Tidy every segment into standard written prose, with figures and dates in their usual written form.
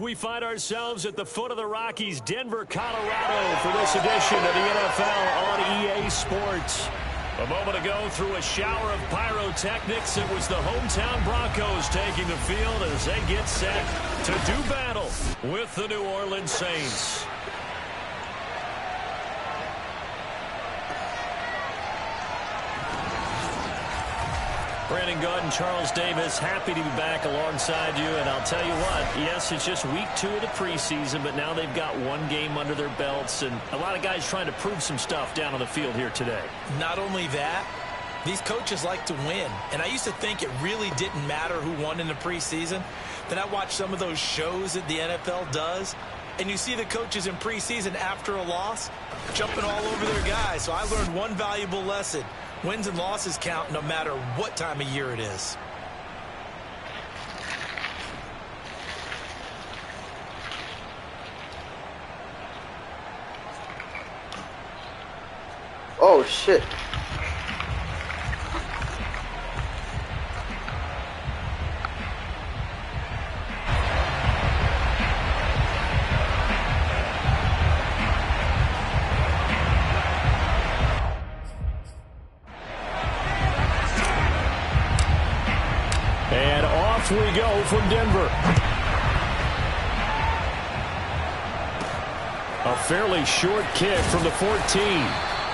We find ourselves at the foot of the Rockies, Denver, Colorado, for this edition of the NFL on EA Sports. A moment ago, through a shower of pyrotechnics, it was the hometown Broncos taking the field as they get set to do battle with the New Orleans Saints. Brandon Gaudin, Charles Davis, happy to be back alongside you. And I'll tell you what, yes, it's just week 2 of the preseason, but now they've got one game under their belts. And a lot of guys trying to prove some stuff down on the field here today. Not only that, these coaches like to win. And I used to think it really didn't matter who won in the preseason. Then I watched some of those shows that the NFL does. And you see the coaches in preseason after a loss jumping all over their guys. So I learned one valuable lesson. Wins and losses count no matter what time of year it is. Oh, shit. And off we go from Denver. A fairly short kick from the 14.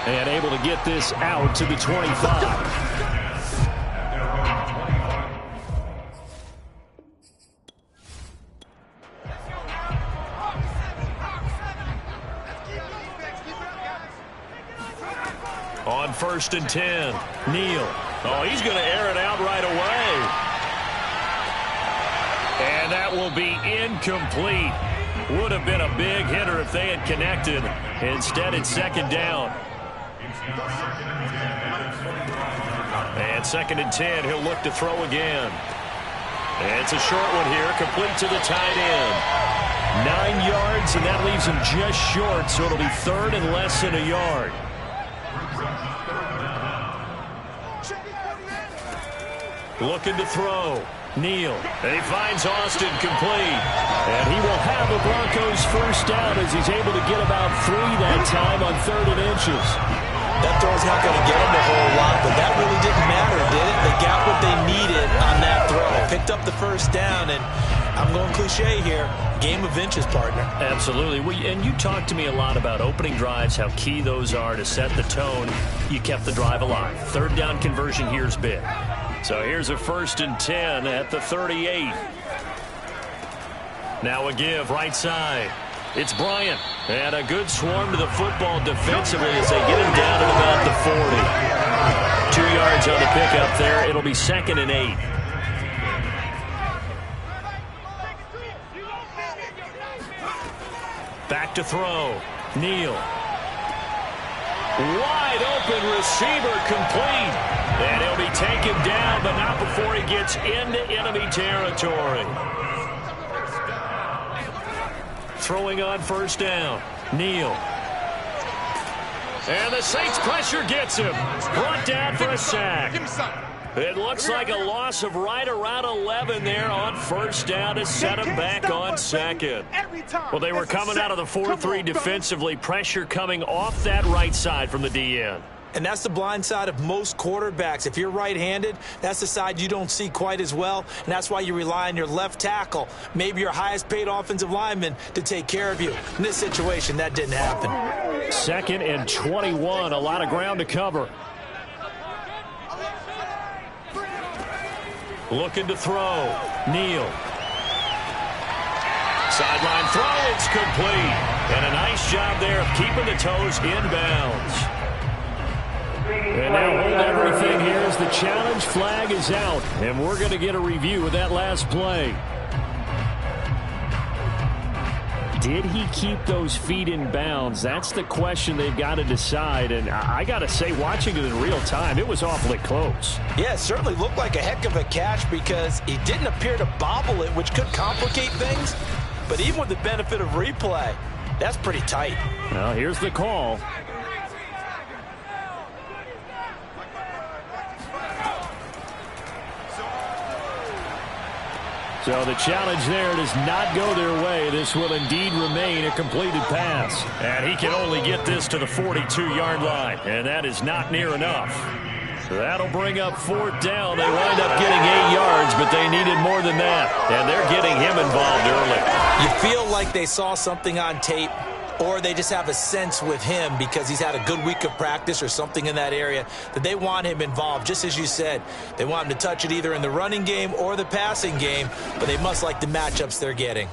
And able to get this out to the 25. On 1st and 10, Neal. Oh, he's going to air it out right away. And that will be incomplete. Would have been a big hitter if they had connected. Instead, it's 2nd down. And 2nd and 10, he'll look to throw again. And it's a short one here, complete to the tight end. 9 yards, and that leaves him just short, so it'll be 3rd and less than a yard. Looking to throw. Neal. And he finds Austin complete. And he will have the Broncos first down as he's able to get about 3 that time on 3rd and inches. That throw's not going to get him a whole lot, but that really didn't matter, did it? They got what they needed on that throw. Picked up the first down, and I'm going cliche here. Game of inches, partner. Absolutely. And you talked to me a lot about opening drives, how key those are to set the tone. You kept the drive alive. 3rd down conversion here's big. So here's a 1st and 10 at the 38. Now a give right side. It's Bryant. And a good swarm to the football defensively as they get him down at about the 40. 2 yards on the pickup there. It'll be 2nd and 8. Back to throw. Neal. Wide open receiver complete. And he'll be taken down, but not before he gets into enemy territory. Throwing on 1st down. Neal. And the Saints pressure gets him. Brought down for a sack. It looks like a loss of right around 11 there on 1st down to set him back on 2nd. Well, they were coming out of the 4-3 defensively. Pressure coming off that right side from the DN. And that's the blind side of most quarterbacks. If you're right-handed, that's the side you don't see quite as well, and that's why you rely on your left tackle, maybe your highest-paid offensive lineman, to take care of you. In this situation, that didn't happen. 2nd and 21, a lot of ground to cover. Looking to throw. Neal. Sideline throw, it's complete. And a nice job there of keeping the toes inbounds. And now hold everything here as the challenge flag is out. And we're going to get a review of that last play. Did he keep those feet in bounds? That's the question they've got to decide. And I got to say, watching it in real time, it was awfully close. Yeah, it certainly looked like a heck of a catch because he didn't appear to bobble it, which could complicate things. But even with the benefit of replay, that's pretty tight. Well, here's the call. So the challenge there does not go their way. This will indeed remain a completed pass. And he can only get this to the 42-yard line. And that is not near enough. So that'll bring up 4th down. They wind up getting 8 yards, but they needed more than that. And they're getting him involved early. You feel like they saw something on tape, or they just have a sense with him because he's had a good week of practice or something in that area that they want him involved. Just as you said, they want him to touch it either in the running game or the passing game, but they must like the matchups they're getting.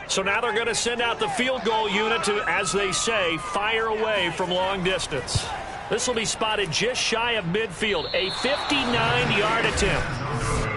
So now they're going to send out the field goal unit to, as they say, fire away from long distance. This will be spotted just shy of midfield, a 59-yard attempt.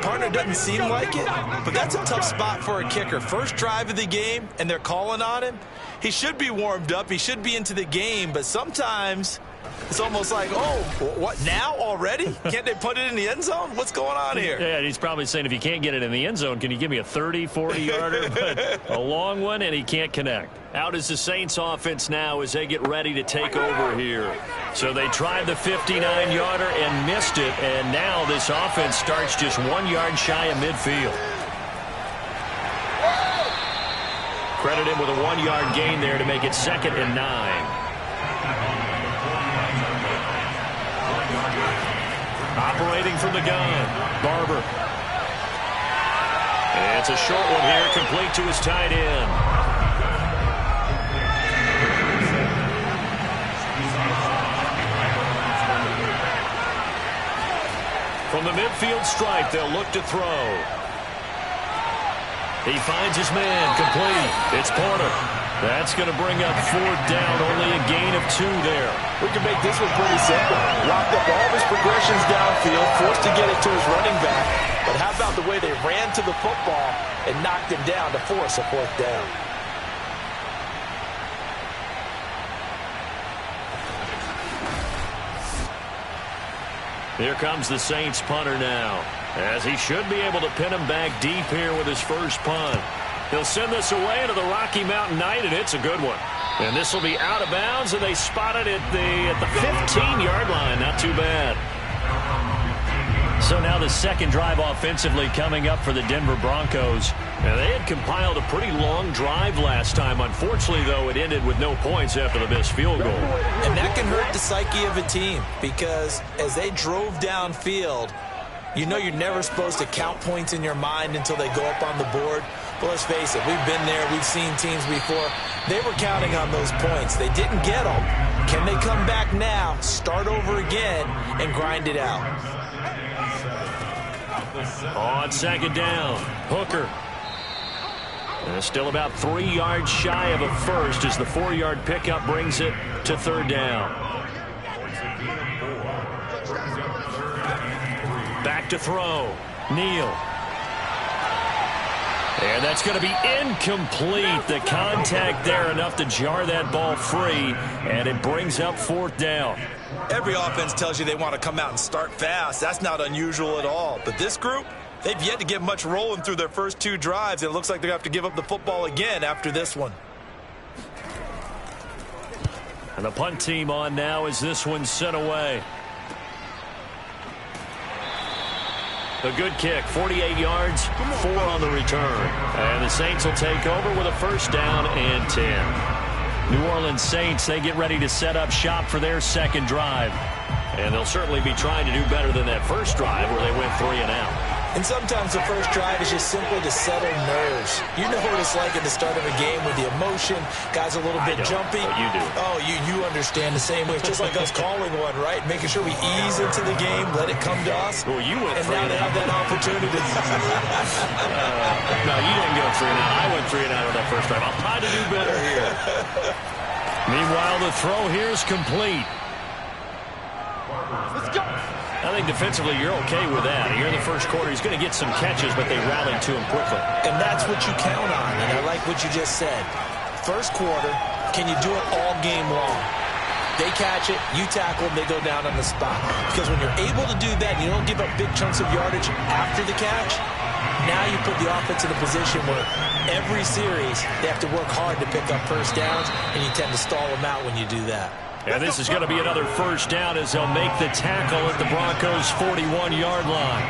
Partner doesn't seem like it, but that's a tough spot for a kicker. First drive of the game, and they're calling on him. He should be warmed up. He should be into the game, but sometimes it's almost like, oh, what, now already? Can't they put it in the end zone? What's going on here? Yeah, he's probably saying, if you can't get it in the end zone, can you give me a 30, 40-yarder? But a long one, and he can't connect. Out is the Saints offense now as they get ready to take over here. So they tried the 59-yarder and missed it, and now this offense starts just 1 yard shy of midfield. Credit him with a 1 yard gain there to make it 2nd and 9. Operating from the gun, Barber. And it's a short one here, complete to his tight end. From the midfield stripe, they'll look to throw. He finds his man, complete. It's Porter. That's going to bring up 4th down, only a gain of 2 there. We can make this one pretty simple. Locked up all of his progressions downfield, forced to get it to his running back. But how about the way they ran to the football and knocked him down to force a 4th down? Here comes the Saints punter now, as he should be able to pin him back deep here with his first punt. He'll send this away into the Rocky Mountain Night, and it's a good one. And this will be out of bounds, and they spot it at the 15-yard line. Not too bad. So now the second drive offensively coming up for the Denver Broncos. Now, they had compiled a pretty long drive last time. Unfortunately, though, it ended with no points after the missed field goal. And that can hurt the psyche of a team because as they drove downfield, you know you're never supposed to count points in your mind until they go up on the board. But let's face it, we've been there. We've seen teams before. They were counting on those points. They didn't get them. Can they come back now, start over again, and grind it out? On 2nd down, Hooker. And still about 3 yards shy of a first as the 4-yard pickup brings it to 3rd down. Back to throw. Neal. And that's going to be incomplete. The contact there enough to jar that ball free, and it brings up 4th down. Every offense tells you they want to come out and start fast. That's not unusual at all. But this group, they've yet to get much rolling through their first 2 drives. It looks like they're going to have to give up the football again after this one. And the punt team on now as this one's sent away. A good kick, 48 yards, 4 on the return. And the Saints will take over with a 1st down and 10. New Orleans Saints, they get ready to set up shop for their 2nd drive. And they'll certainly be trying to do better than that first drive where they went 3 and out. And sometimes the first drive is just simply to settle nerves. You know what it's like at the start of a game with the emotion. Guys a little bit jumpy. But you do. Oh, you understand the same way. It's just like us calling one, right? Making sure we ease into the game, let it come to us. Well, you went and 3 now and they out. have that opportunity. No, you didn't go 3 and out. I went 3 and out on that first drive. I'll try to do better here. Meanwhile, the throw here is complete. Let's go. I think defensively you're okay with that. Here in the first quarter, he's going to get some catches, but they rallied to him quickly. And that's what you count on, and I like what you just said. First quarter, can you do it all game long? They catch it, you tackle, they go down on the spot. Because when you're able to do that, you don't give up big chunks of yardage after the catch. Now you put the offense in a position where every series they have to work hard to pick up first downs, and you tend to stall them out when you do that. And this is going to be another 1st down as they'll make the tackle at the Broncos' 41-yard line.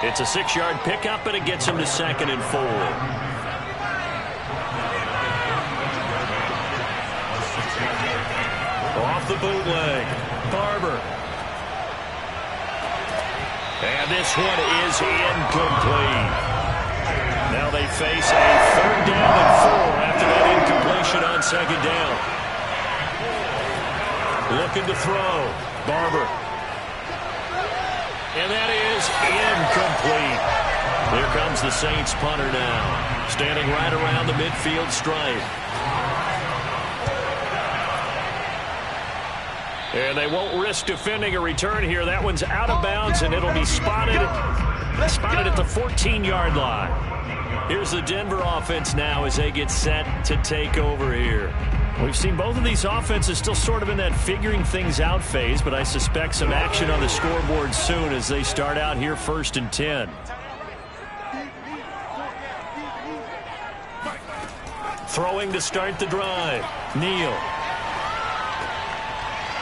It's a 6-yard pickup, and it gets him to 2nd and 4. Off the bootleg. Barber. And this one is incomplete. Now they face a 3rd down and 4 after that incompletion on 2nd down. Looking to throw. Barber. And that is incomplete. Here comes the Saints punter now, standing right around the midfield stripe. And they won't risk defending a return here. That one's out of bounds, and it'll be spotted at the 14-yard line. Here's the Denver offense now as they get set to take over here. We've seen both of these offenses still sort of in that figuring things out phase, but I suspect some action on the scoreboard soon as they start out here 1st and 10. Throwing to start the drive. Neal.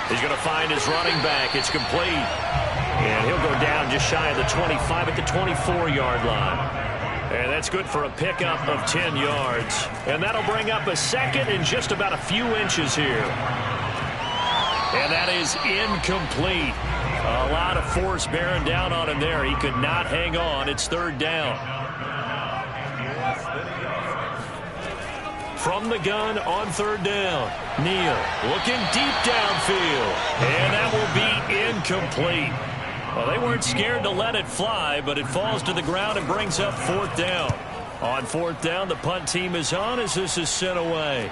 He's going to find his running back. It's complete. And he'll go down just shy of the 25 at the 24-yard line. And that's good for a pickup of 10 yards. And that'll bring up a 2nd and just about a few inches here. And that is incomplete. A lot of force bearing down on him there. He could not hang on. It's 3rd down. From the gun on 3rd down. Neal looking deep downfield. And that will be incomplete. Well, they weren't scared to let it fly, but it falls to the ground and brings up 4th down. On 4th down, the punt team is on as this is sent away.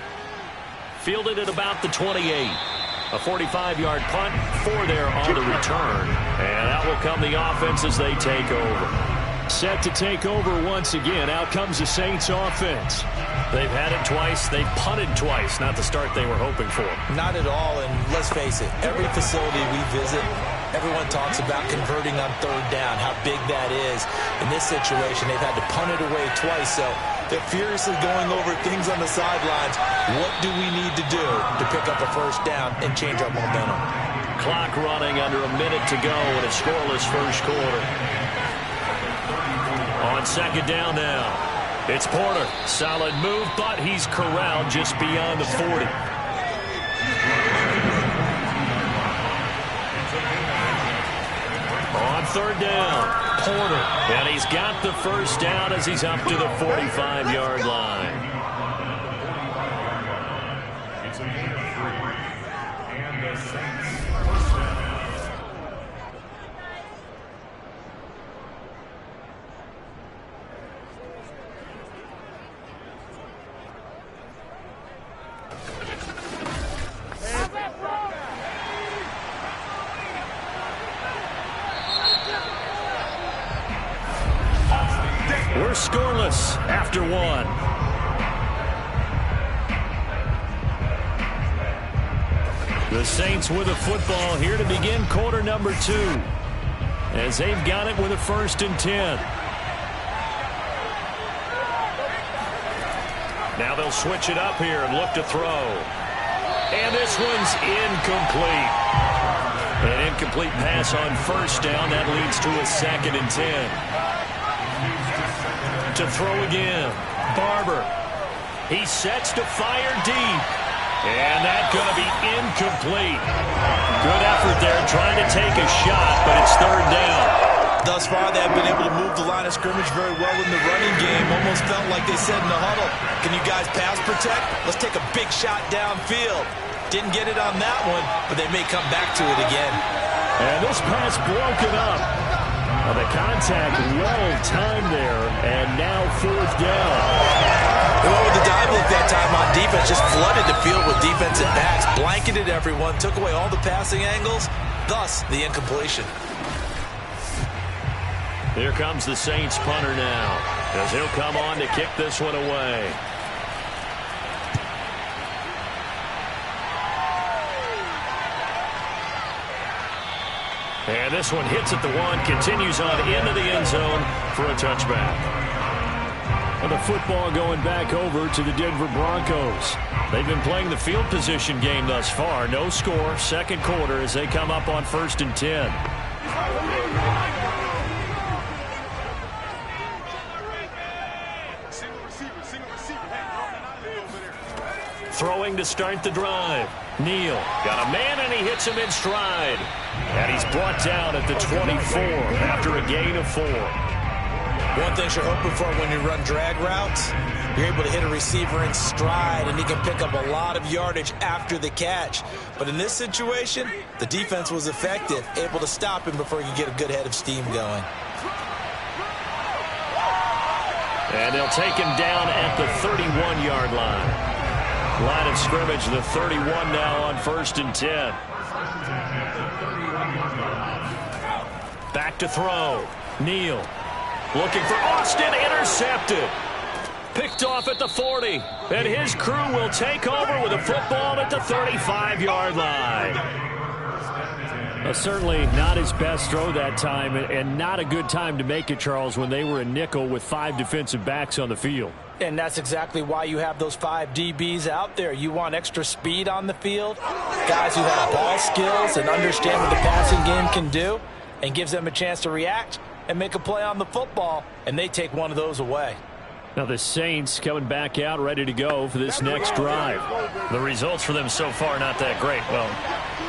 Fielded at about the 28. A 45-yard punt, 4 there on the return. And that will come the offense as they take over. Set to take over once again. Out comes the Saints offense. They've had it twice. They've punted twice. Not the start they were hoping for. Not at all, and let's face it, every facility we visit, everyone talks about converting on 3rd down, how big that is. In this situation, they've had to punt it away twice, so they're furiously going over things on the sidelines. What do we need to do to pick up a 1st down and change our momentum? Clock running under a minute to go in a scoreless 1st quarter. On 2nd down now. It's Porter. Solid move, but he's corralled just beyond the 40. On 3rd down, Porter. And he's got the 1st down as he's up to the 45-yard line. It's a game 3. And the Saints first down. We're scoreless after 1. The Saints with a football here to begin quarter number 2. As they've got it with a 1st and 10. Now they'll switch it up here and look to throw. And this one's incomplete. An incomplete pass on 1st down. That leads to a 2nd and 10. To throw again. Barber. He sets to fire deep. And that's going to be incomplete. Good effort there trying to take a shot, but it's 3rd down. Thus far, they have been able to move the line of scrimmage very well in the running game. Almost felt like they said in the huddle, can you guys pass protect? Let's take a big shot downfield. Didn't get it on that one, but they may come back to it again. And this pass broken up. The contact well timed there, and now 4th down. Well, with the dive look that time on defense, just flooded the field with defensive backs, blanketed everyone, took away all the passing angles, thus the incompletion. Here comes the Saints punter now, as he'll come on to kick this one away. And this one hits at the 1, continues on into the end zone for a touchback. And the football going back over to the Denver Broncos. They've been playing the field position game thus far. No score, 2nd quarter as they come up on 1st and 10. throwing to start the drive. Neal got a man, and he hits him in stride. And he's brought down at the 24 after a gain of 4. One thing you're hoping for when you run drag routes, you're able to hit a receiver in stride, and he can pick up a lot of yardage after the catch. But in this situation, the defense was effective, able to stop him before he could get a good head of steam going. And they'll take him down at the 31-yard line. Line of scrimmage, the 31 now on 1st and 10. Back to throw. Neal looking for Austin, intercepted. Picked off at the 40. And his crew will take over with a football at the 35-yard line. Certainly not his best throw that time, and not a good time to make it, Charles, when they were in nickel with 5 defensive backs on the field. And that's exactly why you have those 5 DBs out there. You want extra speed on the field, guys who have ball skills and understand what the passing game can do, and gives them a chance to react and make a play on the football, and they take one of those away. Now the Saints coming back out ready to go for this next drive. The results for them so far not that great. Well,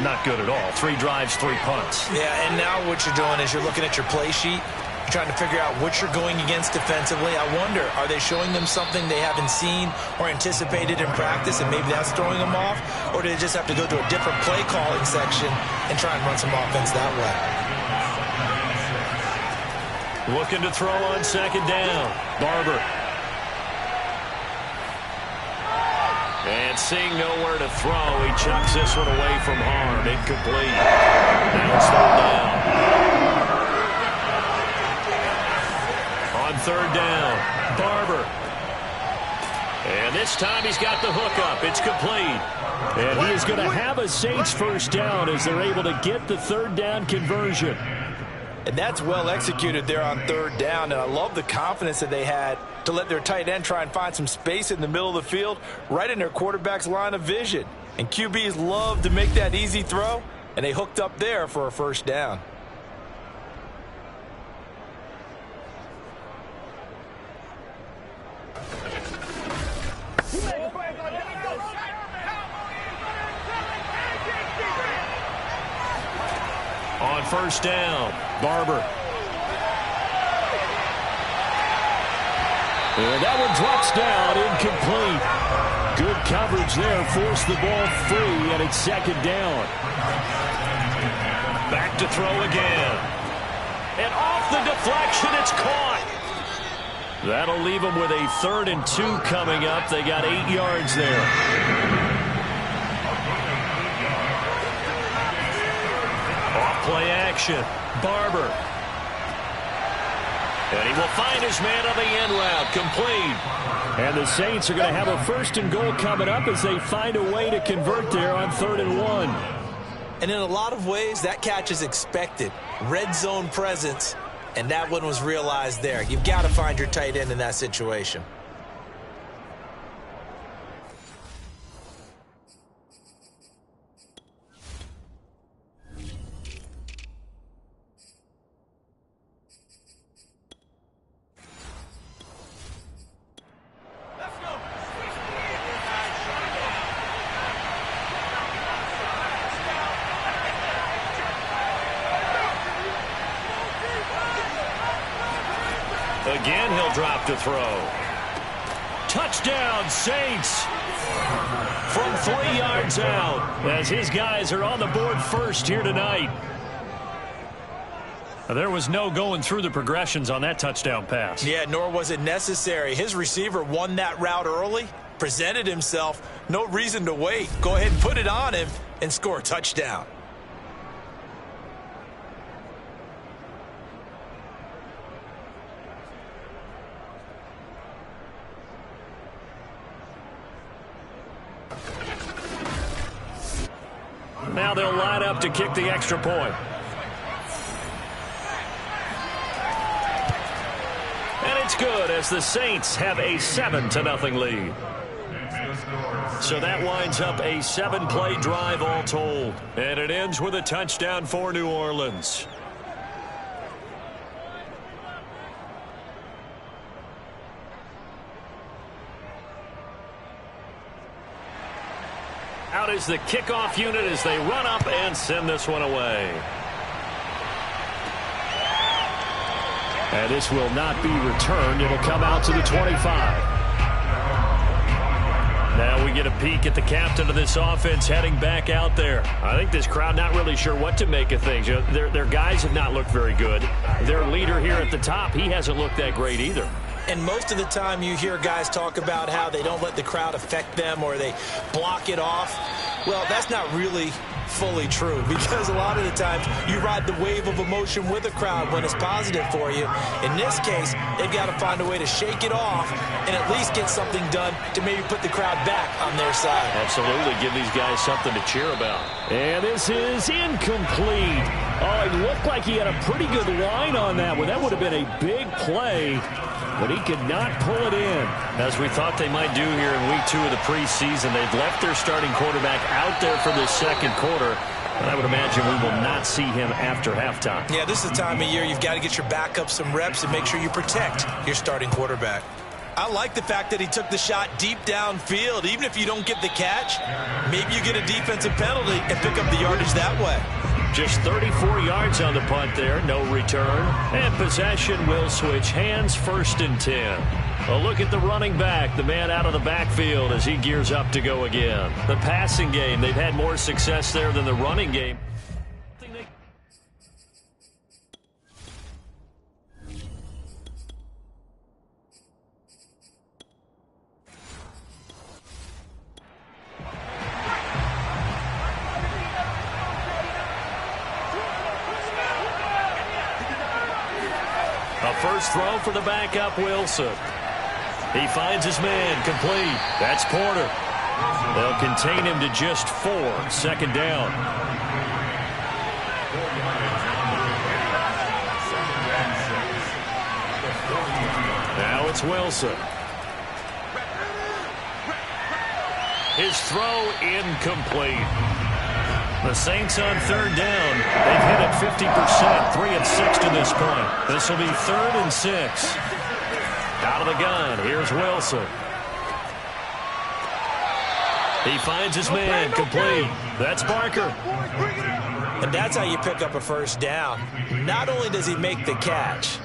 not good at all. 3 drives, 3 punts. Yeah, and now what you're doing is you're looking at your play sheet. You're trying to figure out what you're going against defensively. I wonder, are they showing them something they haven't seen or anticipated in practice, and maybe that's throwing them off? Or do they just have to go to a different play calling section and try and run some offense that way? Looking to throw on 2nd down. Barber. And seeing nowhere to throw, he chucks this one away from harm. Incomplete. Now it's 3rd down. On 3rd down, Barber. And this time he's got the hook up. It's complete. And he is going to have a Saints 1st down as they're able to get the 3rd down conversion. And that's well executed there on 3rd down. And I love the confidence that they had to let their tight end try and find some space in the middle of the field, right in their quarterback's line of vision. And QBs love to make that easy throw, and they hooked up there for a 1st down. On 1st down, Barber. And that one drops down, incomplete. Good coverage there, forced the ball free, and it's 2nd down. Back to throw again. And off the deflection, it's caught. That'll leave them with a 3rd and 2 coming up. They got 8 yards there. Off-play action. Barber. And he will find his man on the end route, complete. And the Saints are going to have a 1st and goal coming up as they find a way to convert there on 3rd and 1. And in a lot of ways, that catch is expected. Red zone presence, and that one was realized there. You've got to find your tight end in that situation. Again, he'll drop to throw. Touchdown, Saints. From 3 yards out, as his guys are on the board first here tonight. There was no going through the progressions on that touchdown pass. Yeah, nor was it necessary. His receiver won that route early, presented himself. No reason to wait. Go ahead and put it on him and score a touchdown. Now they'll line up to kick the extra point. And it's good as the Saints have a 7-0 lead. So that winds up a 7-play drive all told. And it ends with a touchdown for New Orleans. Out is the kickoff unit as they run up and send this one away. And this will not be returned. It'll come out to the 25. Now we get a peek at the captain of this offense heading back out there. I think this crowd not really sure what to make of things. Their guys have not looked very good. Their leader here at the top, he hasn't looked that great either. And most of the time you hear guys talk about how they don't let the crowd affect them or they block it off. Well, that's not really fully true, because a lot of the times you ride the wave of emotion with a crowd when it's positive for you. In this case, they've got to find a way to shake it off and at least get something done to maybe put the crowd back on their side. Absolutely. Give these guys something to cheer about. And this is incomplete. Oh, it looked like he had a pretty good line on that one. That would have been a big play, but he could not pull it in. As we thought they might do here in week 2 of the preseason, they've left their starting quarterback out there for this second quarter. And I would imagine we will not see him after halftime. Yeah, this is the time of year you've got to get your backup some reps and make sure you protect your starting quarterback. I like the fact that he took the shot deep downfield. Even if you don't get the catch, maybe you get a defensive penalty and pick up the yardage that way. Just 34 yards on the punt there, no return. And possession will switch hands, 1st and 10. A look at the running back, the man out of the backfield as he gears up to go again. The passing game, they've had more success there than the running game. A first throw for the backup, Wilson. He finds his man, complete. That's Porter. They'll contain him to just 4. 2nd down. Now it's Wilson. His throw incomplete. The Saints on 3rd down. They've hit it 50%, 3 of 6 to this point. This will be 3rd and 6. Out of the gun, here's Wilson. He finds his man, complete. That's Barker. And that's how you pick up a first down. Not only does he make the catch,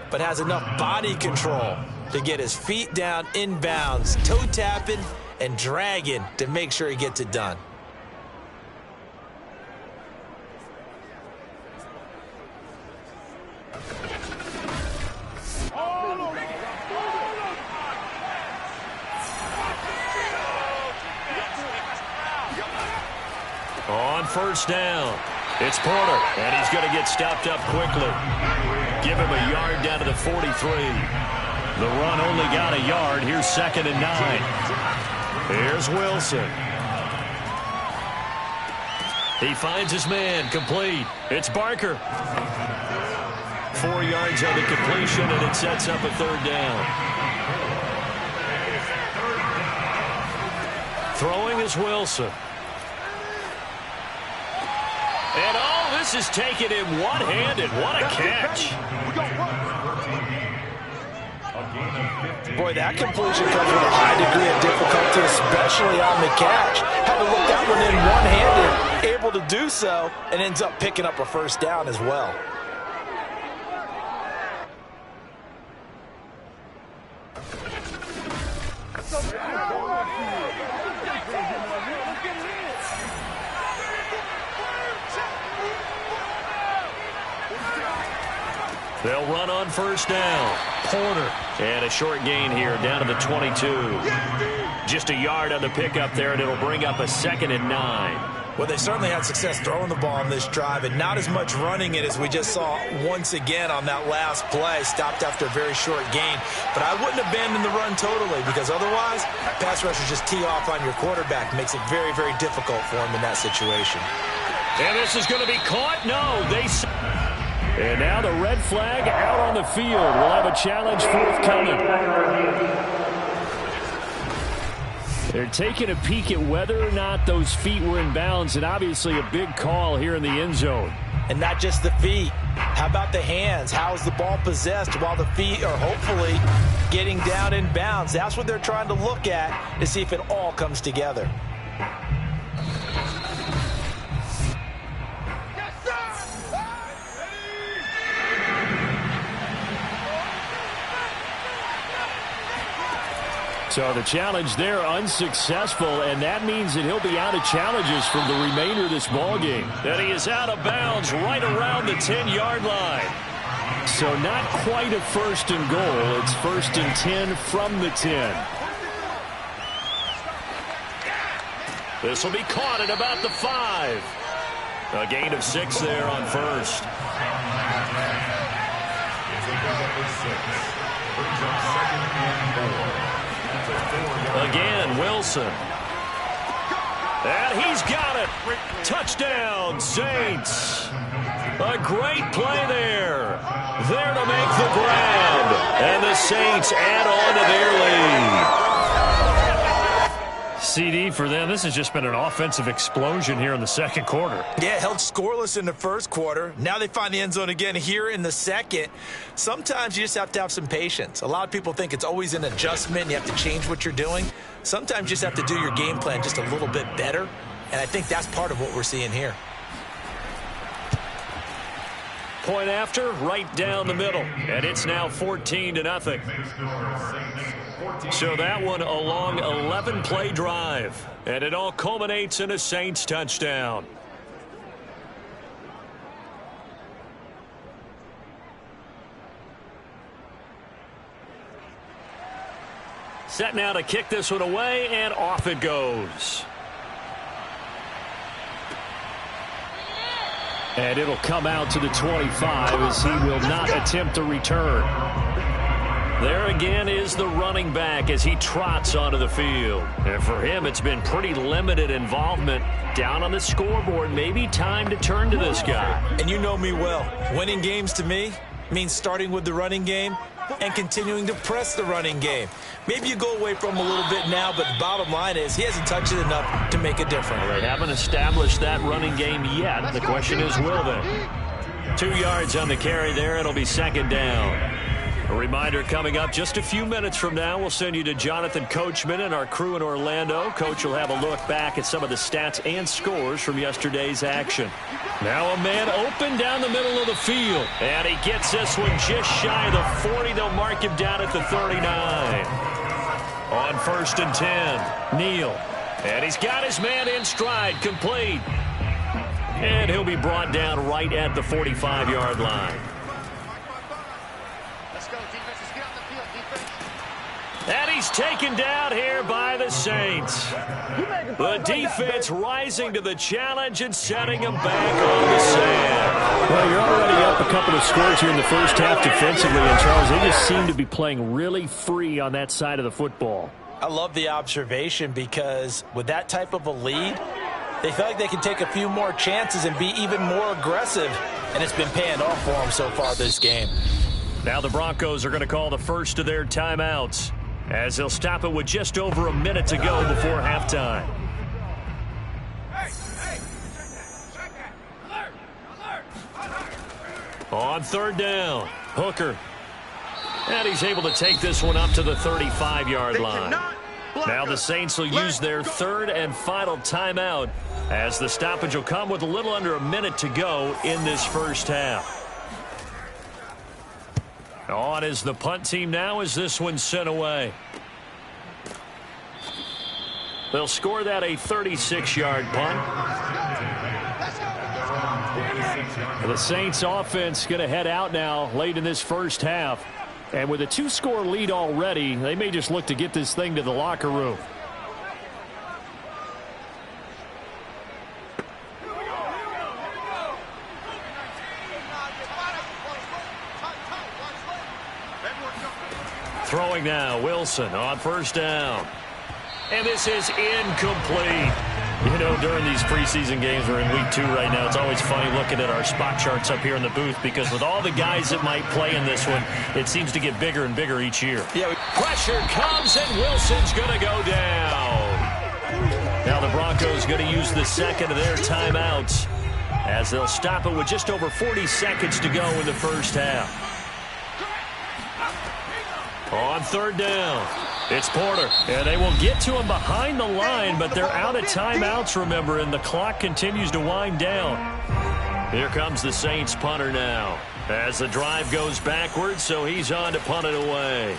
but has enough body control to get his feet down inbounds, toe tapping and dragging to make sure he gets it done. On 1st down, it's Porter, and he's going to get stopped up quickly. Give him a yard down to the 43. The run only got a yard. Here's 2nd and 9. Here's Wilson. He finds his man, complete. It's Barker. 4 yards on the completion, and it sets up a 3rd down. Throwing is Wilson. And oh, this is taken in one-handed. What a catch. Boy, that completion comes with a high degree of difficulty, especially on the catch. Had to look that one in one-handed, able to do so, and ends up picking up a first down as well. They'll run on 1st down. Porter. And a short gain here down to the 22. Just a yard on the pickup there, and it'll bring up a 2nd and 9. Well, they certainly had success throwing the ball on this drive, and not as much running it as we just saw once again on that last play. Stopped after a very short gain. But I wouldn't abandon the run totally, because otherwise, pass rushers just tee off on your quarterback. Makes it very, very difficult for him in that situation. And this is going to be caught. No, they... And now the red flag out on the field. We'll have a challenge forthcoming. They're taking a peek at whether or not those feet were in bounds, and obviously a big call here in the end zone. And not just the feet. How about the hands? How is the ball possessed while the feet are hopefully getting down in bounds? That's what they're trying to look at to see if it all comes together. So the challenge there unsuccessful, and that means that he'll be out of challenges from the remainder of this ball game. And he is out of bounds right around the 10-yard line. So not quite a first and goal. It's first and 10 from the 10. This will be caught at about the 5. A gain of 6 there on first. Again, Wilson. And he's got it. Touchdown, Saints. A great play there. There to make the grab. And the Saints add on to their lead. CD for them. This has just been an offensive explosion here in the second quarter. Yeah, held scoreless in the first quarter. Now they find the end zone again here in the second. Sometimes you just have to have some patience. A lot of people think it's always an adjustment. You have to change what you're doing. Sometimes you just have to do your game plan just a little bit better. And I think that's part of what we're seeing here. Point after, right down the middle. And it's now 14-0. So that one a long 11-play drive. And it all culminates in a Saints touchdown. Set now to kick this one away, and off it goes. And it'll come out to the 25 as he will not attempt to return. There again is the running back as he trots onto the field. And for him, it's been pretty limited involvement down on the scoreboard. Maybe time to turn to this guy. And you know me well. Winning games to me means starting with the running game and continuing to press the running game. Maybe you go away from him a little bit now, but the bottom line is he hasn't touched it enough to make a difference. Well, they haven't established that running game yet. The question is, will they? 2 yards on the carry there. It'll be second down. A reminder coming up just a few minutes from now. We'll send you to Jonathan Coachman and our crew in Orlando. Coach will have a look back at some of the stats and scores from yesterday's action. Now a man open down the middle of the field. And he gets this one just shy of the 40. They'll mark him down at the 39. On first and 10, Neal. And he's got his man in stride, complete. And he'll be brought down right at the 45-yard line. And he's taken down here by the Saints. The defense rising to the challenge and setting him back on the sand. Well, you're already up a couple of scores here in the first half defensively, and Charles, they just seem to be playing really free on that side of the football. I love the observation because with that type of a lead, they feel like they can take a few more chances and be even more aggressive, and it's been paying off for them so far this game. Now the Broncos are going to call the first of their timeouts, as they'll stop it with just over a minute to go before halftime. On third down, Hooker. And he's able to take this one up to the 35-yard line. Now the Saints will use their third and final timeout, as the stoppage will come with a little under a minute to go in this first half. On is the punt team now as this one's sent away. They'll score that a 36-yard punt. The Saints offense going to head out now late in this first half. And with a 2-score lead already, they may just look to get this thing to the locker room. Throwing now, Wilson on first down. And this is incomplete. You know, during these preseason games, we're in week 2 right now, it's always funny looking at our spot charts up here in the booth, because with all the guys that might play in this one, it seems to get bigger and bigger each year. Yeah, pressure comes, and Wilson's going to go down. Now the Broncos going to use the second of their timeouts, as they'll stop it with just over 40 seconds to go in the first half. On third down, it's Porter. And they will get to him behind the line, but they're out of timeouts, remember, and the clock continues to wind down. Here comes the Saints punter now, as the drive goes backwards, so he's on to punt it away.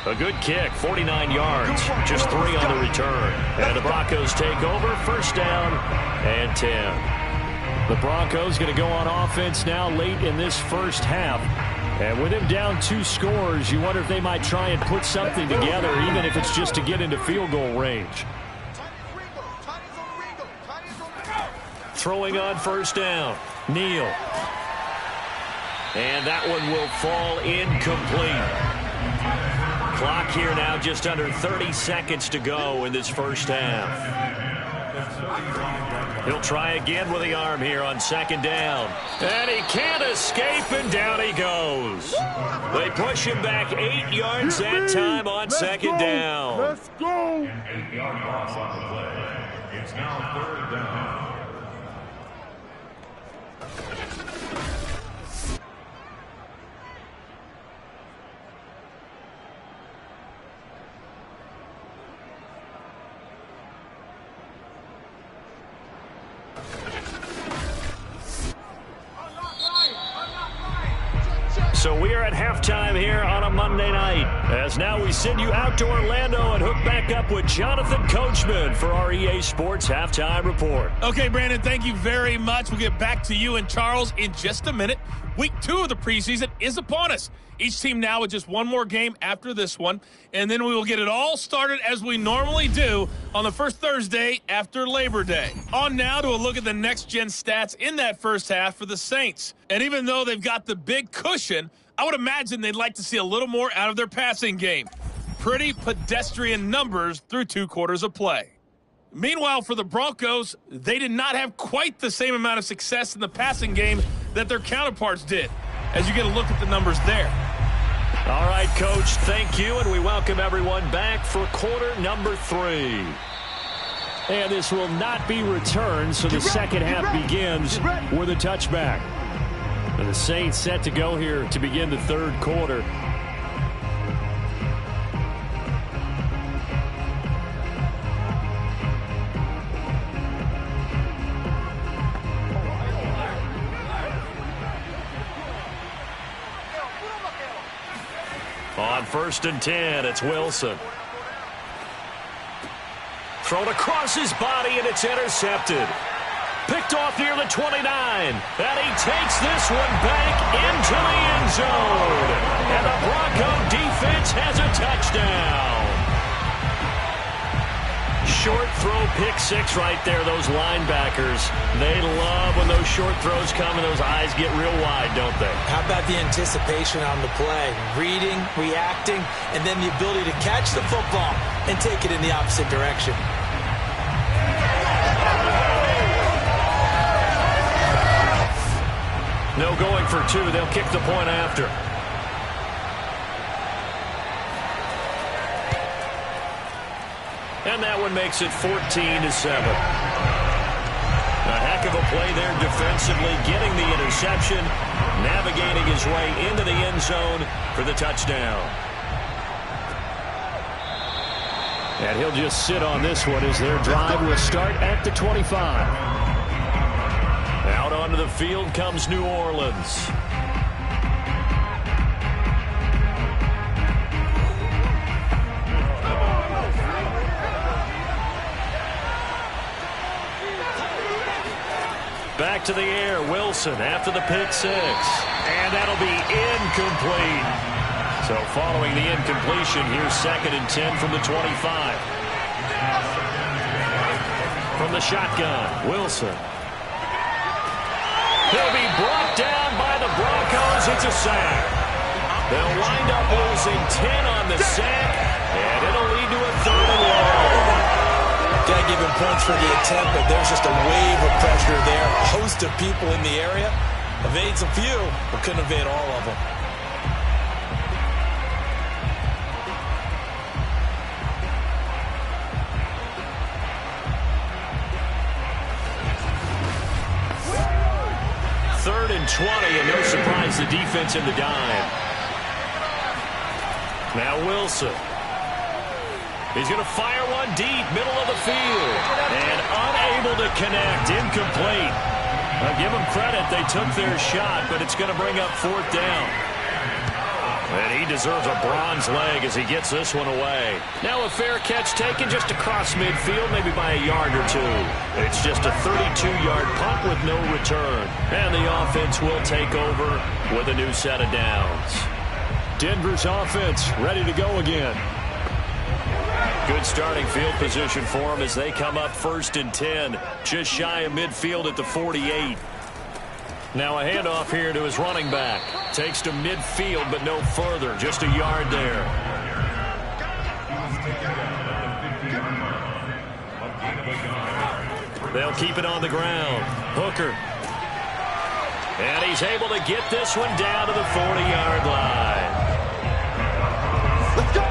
A good kick, 49 yards, just 3 on the return. And the Broncos take over, first down and 10. The Broncos going to go on offense now late in this first half. And with him down 2 scores, you wonder if they might try and put something together, even if it's just to get into field goal range. Throwing on first down, Neal. And that one will fall incomplete. Clock here now just under 30 seconds to go in this first half. He'll try again with the arm here on second down. And he can't escape, and down he goes. They push him back 8 yards that time on second down. Let's go. 8-yard loss on the play. It's now third down. So we are at halftime here on a Monday night. As now we send you out to Orlando and hook back up with Jonathan Coachman for our EA Sports Halftime Report. Okay, Brandon, thank you very much. We'll get back to you and Charles in just a minute. Week 2 of the preseason is upon us. Each team now with just one more game after this one, and then we will get it all started as we normally do on the first Thursday after Labor Day. On now to a look at the next-gen stats in that first half for the Saints. And even though they've got the big cushion, I would imagine they'd like to see a little more out of their passing game. Pretty pedestrian numbers through 2 quarters of play. Meanwhile, for the Broncos, they did not have quite the same amount of success in the passing game that their counterparts did, as you get a look at the numbers there. All right, Coach, thank you, and we welcome everyone back for quarter number 3. And this will not be returned, so the second half begins with a touchback. And the Saints set to go here to begin the third quarter. On first and 10, it's Wilson. Thrown across his body, and it's intercepted. Picked off near the 29. And he takes this one back into the end zone. And the Bronco defense has a touchdown. Short throw, pick 6 right there. Those linebackers, they love when those short throws come and those eyes get real wide, don't they? How about the anticipation on the play? Reading, reacting, and then the ability to catch the football and take it in the opposite direction. No going for 2. They'll kick the point after. And that one makes it 14-7. A heck of a play there defensively, getting the interception, navigating his way into the end zone for the touchdown. And he'll just sit on this one as their drive will start at the 25. Out onto the field comes New Orleans. Back to the air, Wilson after the pick 6. And that'll be incomplete. So following the incompletion, here's second and 10 from the 25. From the shotgun, Wilson. He'll be brought down by the Broncos. It's a sack. They'll wind up losing 10 on the sack, and it'll lead to a 3rd and long. Got to give him points for the attempt, but there's just a wave of pressure there. A host of people in the area. Evades a few, but couldn't evade all of them. Third and 20, and no surprise, the defense in the dime. Now Wilson. He's going to fire one deep, middle of the field. And unable to connect, incomplete. I'll give them credit, they took their shot, but it's going to bring up 4th down. And he deserves a bronze leg as he gets this one away. Now a fair catch taken just across midfield, maybe by a yard or two. It's just a 32-yard punt with no return. And the offense will take over with a new set of downs. Denver's offense ready to go again. Good starting field position for them as they come up 1st and 10. Just shy of midfield at the 48. Now a handoff here to his running back. Takes to midfield, but no further. Just a yard there. They'll keep it on the ground. Hooker. And he's able to get this one down to the 40-yard line. Let's go!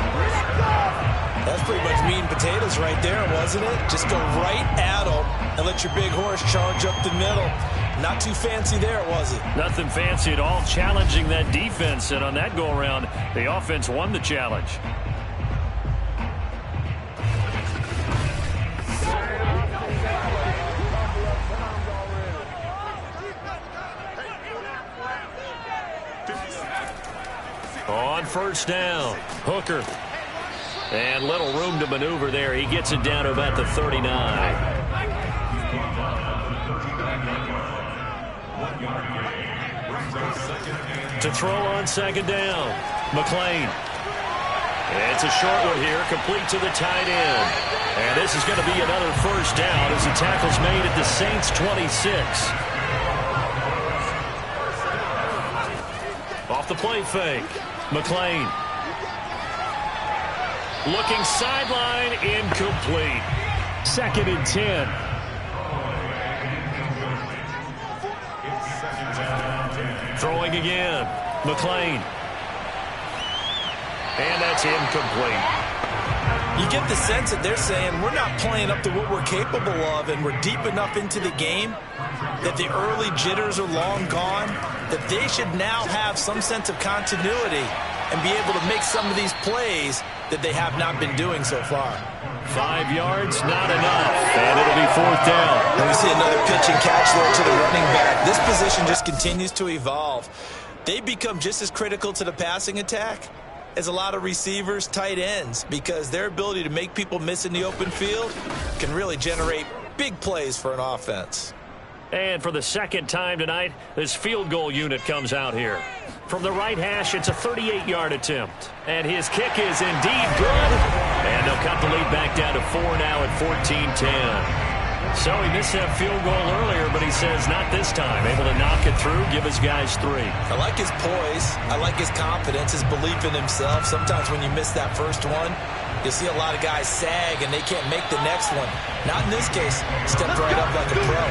That's pretty much meat and potatoes right there, wasn't it? Just go right at them and let your big horse charge up the middle. Not too fancy there, was it? Nothing fancy at all, challenging that defense. And on that go-around, the offense won the challenge. On 1st down, Hooker. And little room to maneuver there. He gets it down to about the 39. To throw on 2nd down, McLean. It's a short one here, complete to the tight end. And this is going to be another 1st down as the tackle's made at the Saints' 26. Off the play fake, McLean. Looking sideline, incomplete. 2nd and 10. Throwing again, McLean. And that's incomplete. You get the sense that they're saying we're not playing up to what we're capable of, and we're deep enough into the game that the early jitters are long gone, that they should now have some sense of continuity and be able to make some of these plays that they have not been doing so far. 5 yards, not enough. And it'll be 4th down. And we see another pitch and catch there to the running back. This position just continues to evolve. They become just as critical to the passing attack as a lot of receivers, tight ends, because their ability to make people miss in the open field can really generate big plays for an offense. And for the 2nd time tonight, this field goal unit comes out here. From the right hash, it's a 38-yard attempt. And his kick is indeed good. And they'll cut the lead back down to 4 now at 14-10. So he missed that field goal earlier, but he says not this time. Able to knock it through, give his guys 3. I like his poise. I like his confidence, his belief in himself. Sometimes when you miss that first one, you'll see a lot of guys sag and they can't make the next one. Not in this case. Stepped right up like a pro.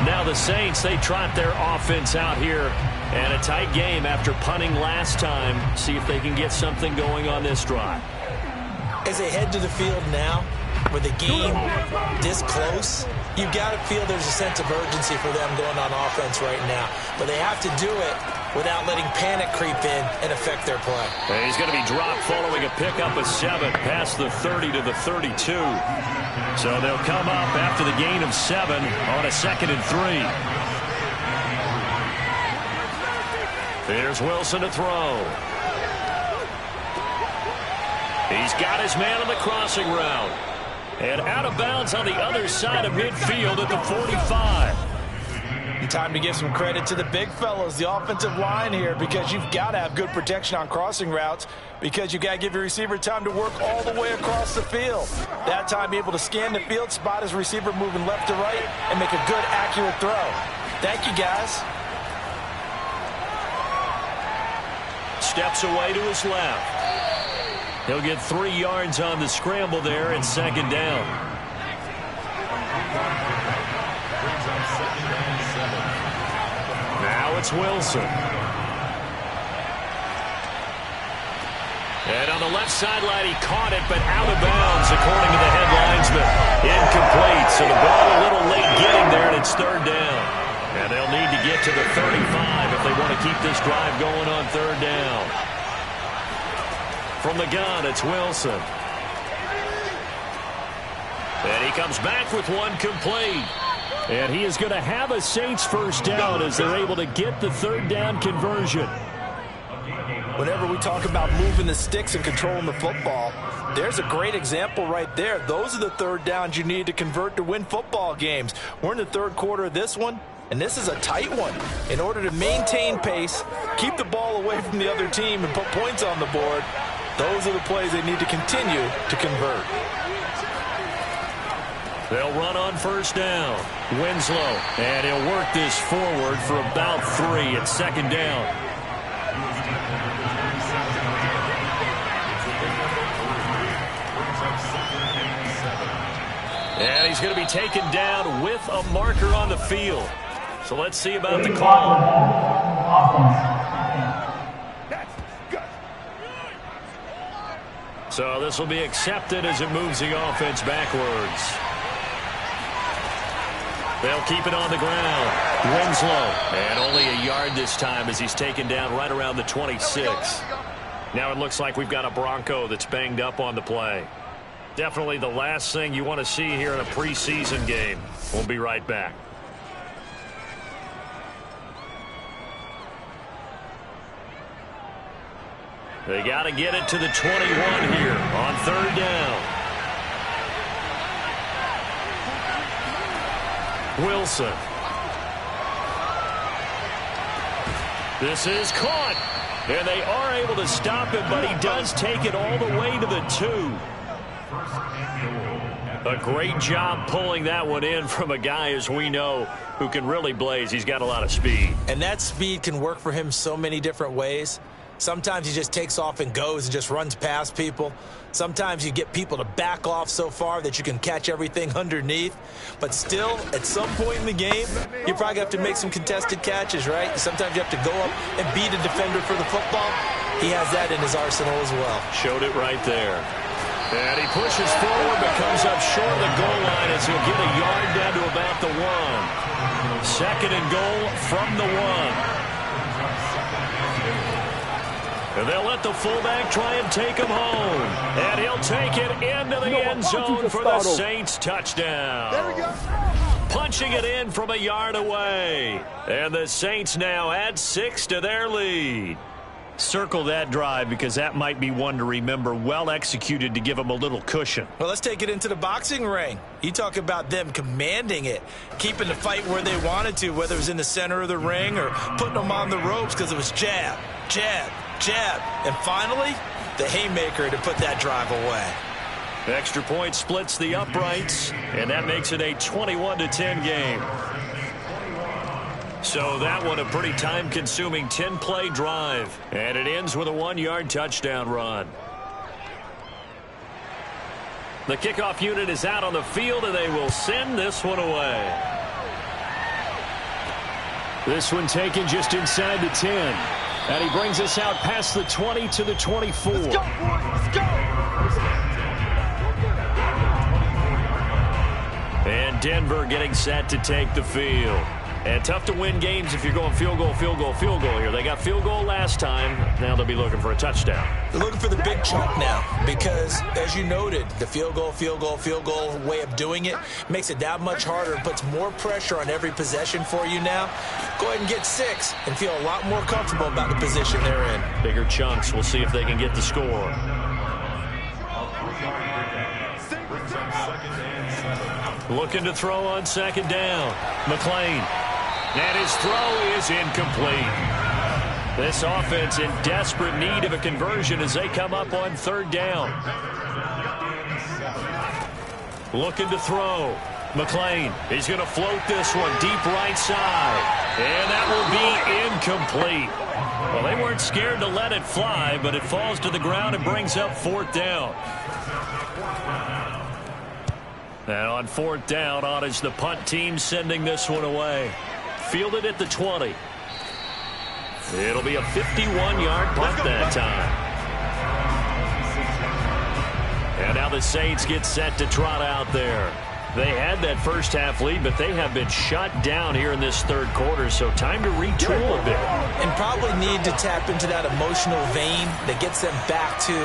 Now the Saints, they trot their offense out here. And a tight game after punting last time. See if they can get something going on this drive. As they head to the field now, with the game this close, you've got to feel there's a sense of urgency for them going on offense right now. But they have to do it without letting panic creep in and affect their play. And he's going to be dropped following a pickup of 7 past the 30 to the 32. So they'll come up after the gain of 7 on a 2nd and 3. Here's Wilson to throw. He's got his man on the crossing route. And out of bounds on the other side of midfield at the 45. Time to give some credit to the big fellows, the offensive line here, because you've got to have good protection on crossing routes, because you've got to give your receiver time to work all the way across the field. That time, be able to scan the field, spot his receiver moving left to right, and make a good, accurate throw. Thank you, guys. Steps away to his left. He'll get 3 yards on the scramble there at 2nd down. Now it's Wilson. And on the left sideline, he caught it, but out of bounds, according to the head linesman. Incomplete, so the ball a little late getting there, and it's 3rd down. And they'll need to get to the 35 if they want to keep this drive going on 3rd down. From the gun, it's Wilson. And he comes back with one complete. And he is going to have a Saints first down as they're able to get the third down conversion. Whenever we talk about moving the sticks and controlling the football, there's a great example right there. Those are the third downs you need to convert to win football games. We're in the third quarter of this one, and this is a tight one. In order to maintain pace, keep the ball away from the other team, and put points on the board, those are the plays they need to continue to convert. They'll run on first down. Winslow, and he'll work this forward for about 3 at second down. And he's going to be taken down with a marker on the field. So let's see about the call. So this will be accepted as it moves the offense backwards. They'll keep it on the ground. Winslow. And only a yard this time as he's taken down right around the 26. Now it looks like we've got a Bronco that's banged up on the play. Definitely the last thing you want to see here in a preseason game. We'll be right back. They got to get it to the 21 here on third down. Wilson. This is caught. And they are able to stop him, but he does take it all the way to the 2. A great job pulling that one in from a guy, as we know, who can really blaze. He's got a lot of speed. And that speed can work for him so many different ways. Sometimes he just takes off and goes and just runs past people. Sometimes you get people to back off so far that you can catch everything underneath. But still, at some point in the game, you probably have to make some contested catches, right? Sometimes you have to go up and beat a defender for the football. He has that in his arsenal as well. Showed it right there. And he pushes forward but comes up short of the goal line as he'll get a yard down to about the 1. Second and goal from the 1. And they'll let the fullback try and take him home. And he'll take it into the end zone for the Saints touchdown. There we go. Punching it in from a yard away. And the Saints now add 6 to their lead. Circle that drive because that might be one to remember. Well executed to give them a little cushion. Well, let's take it into the boxing ring. You talk about them commanding it, keeping the fight where they wanted to, whether it was in the center of the ring or putting them on the ropes because it was jab, jab, jab. And finally, the haymaker to put that drive away. Extra point splits the uprights, and that makes it a 21-10 game. So that one a pretty time-consuming 10-play drive. And it ends with a 1-yard touchdown run. The kickoff unit is out on the field, and they will send this one away. This one taken just inside the 10. And he brings us out past the 20 to the 24. Let's go, boys. Let's go. And Denver getting set to take the field. And tough to win games if you're going field goal, field goal, field goal here. They got field goal last time. Now they'll be looking for a touchdown. They're looking for the big chunk now because, as you noted, the field goal way of doing it makes it that much harder and puts more pressure on every possession for you now. Go ahead and get 6 and feel a lot more comfortable about the position they're in. Bigger chunks. We'll see if they can get the score. Looking to throw on second down. McLean. And his throw is incomplete. This offense in desperate need of a conversion as they come up on third down. Looking to throw. McLean. He's going to float this one deep right side. And that will be incomplete. Well, they weren't scared to let it fly, but it falls to the ground and brings up fourth down. And on fourth down, on is the punt team sending this one away. Fielded at the 20. It'll be a 51-yard punt that time. And now the Saints get set to trot out there. They had that first half lead, but they have been shut down here in this third quarter, so time to retool a bit. And probably need to tap into that emotional vein that gets them back to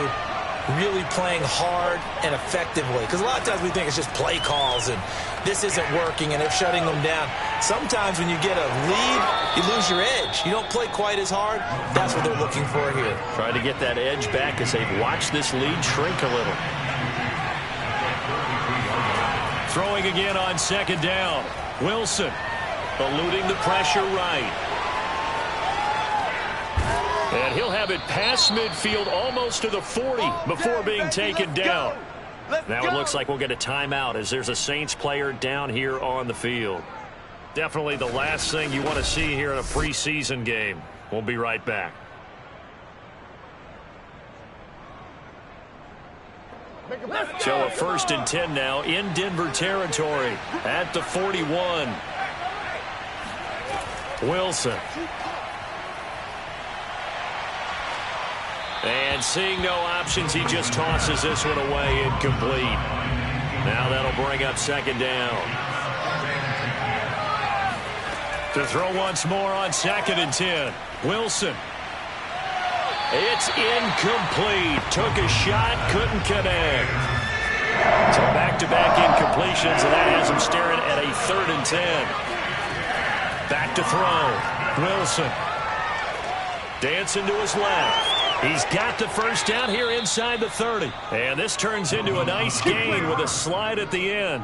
really playing hard and effectively. Because a lot of times we think it's just play calls and this isn't working and they're shutting them down. Sometimes when you get a lead, you lose your edge. You don't play quite as hard. That's what they're looking for here. Trying to get that edge back as they've watched this lead shrink a little. Throwing again on second down. Wilson eluding the pressure right. And he'll have it past midfield almost to the 40 before being taken down. Now it looks like we'll get a timeout as there's a Saints player down here on the field. Definitely the last thing you want to see here in a preseason game. We'll be right back. So a 1st and 10 now in Denver territory at the 41. Wilson. And seeing no options, he just tosses this one away incomplete. Now that'll bring up second down. To throw once more on 2nd and 10. Wilson. It's incomplete. Took a shot, couldn't connect. So back-to-back incompletions, and that has him staring at a 3rd and 10. Back to throw. Wilson. Dancing to his left. He's got the first down here inside the 30. And this turns into a nice gain with a slide at the end.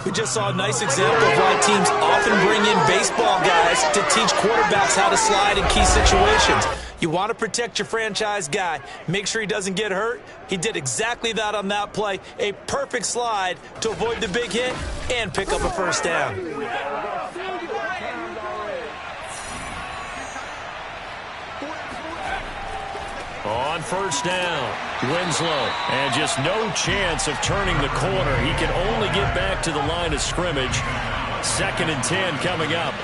We just saw a nice example of why teams often bring in baseball guys to teach quarterbacks how to slide in key situations. You want to protect your franchise guy. Make sure he doesn't get hurt. He did exactly that on that play. A perfect slide to avoid the big hit and pick up a first down. On first down, Winslow, and just no chance of turning the corner. He can only get back to the line of scrimmage. 2nd and 10 coming up.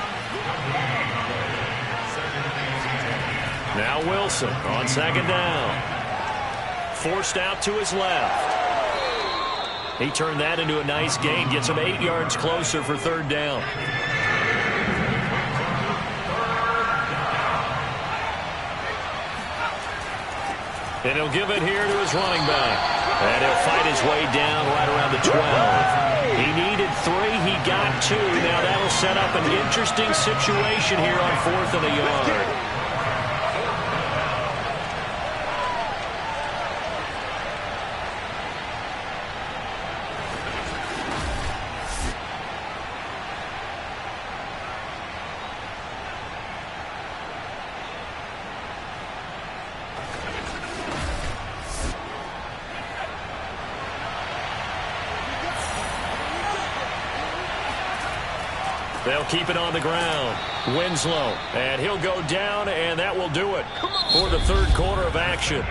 Now Wilson on 2nd down. Forced out to his left. He turned that into a nice gain. Gets him 8 yards closer for 3rd down. And he'll give it here to his running back. And he'll fight his way down right around the 12. He needed 3. He got 2. Now that'll set up an interesting situation here on 4th and a yard. They'll keep it on the ground. Winslow, and he'll go down, and that will do it for the 3rd quarter of action.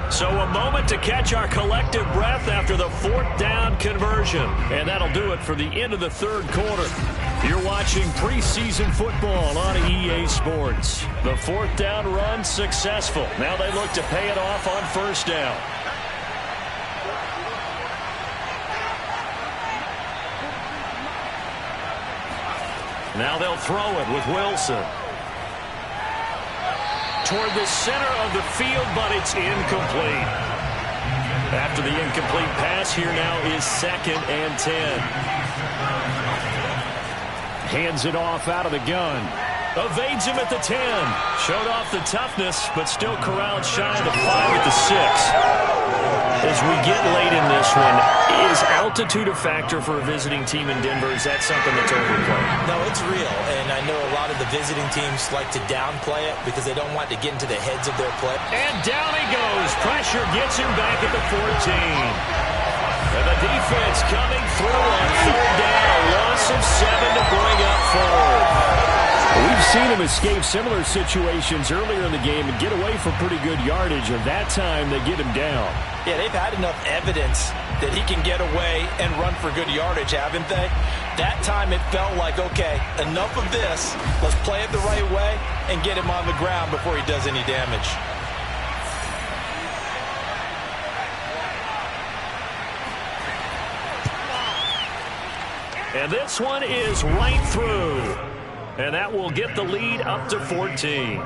So a moment to catch our collective breath after the 4th down conversion. And that'll do it for the end of the 3rd quarter. You're watching preseason football on EA Sports. The 4th down run successful. Now they look to pay it off on 1st down. Now they'll throw it with Wilson. Toward the center of the field, but it's incomplete. After the incomplete pass, here now is 2nd and 10. Hands it off out of the gun. Evades him at the 10. Showed off the toughness, but still corralled shy of the 5 at the 6. As we get late in this one, is altitude a factor for a visiting team in Denver? Is that something that's overplayed? No, it's real, and I know a lot of the visiting teams like to downplay it because they don't want to get into the heads of their play. And down he goes. Pressure gets him back at the 14. And the defense coming through on 3rd down. A loss of 7 to bring up 4th. We've seen him escape similar situations earlier in the game and get away for pretty good yardage, and that time they get him down. Yeah, they've had enough evidence that he can get away and run for good yardage, haven't they? That time it felt like, okay, enough of this. Let's play it the right way and get him on the ground before he does any damage. And this one is right through. And that will get the lead up to 14.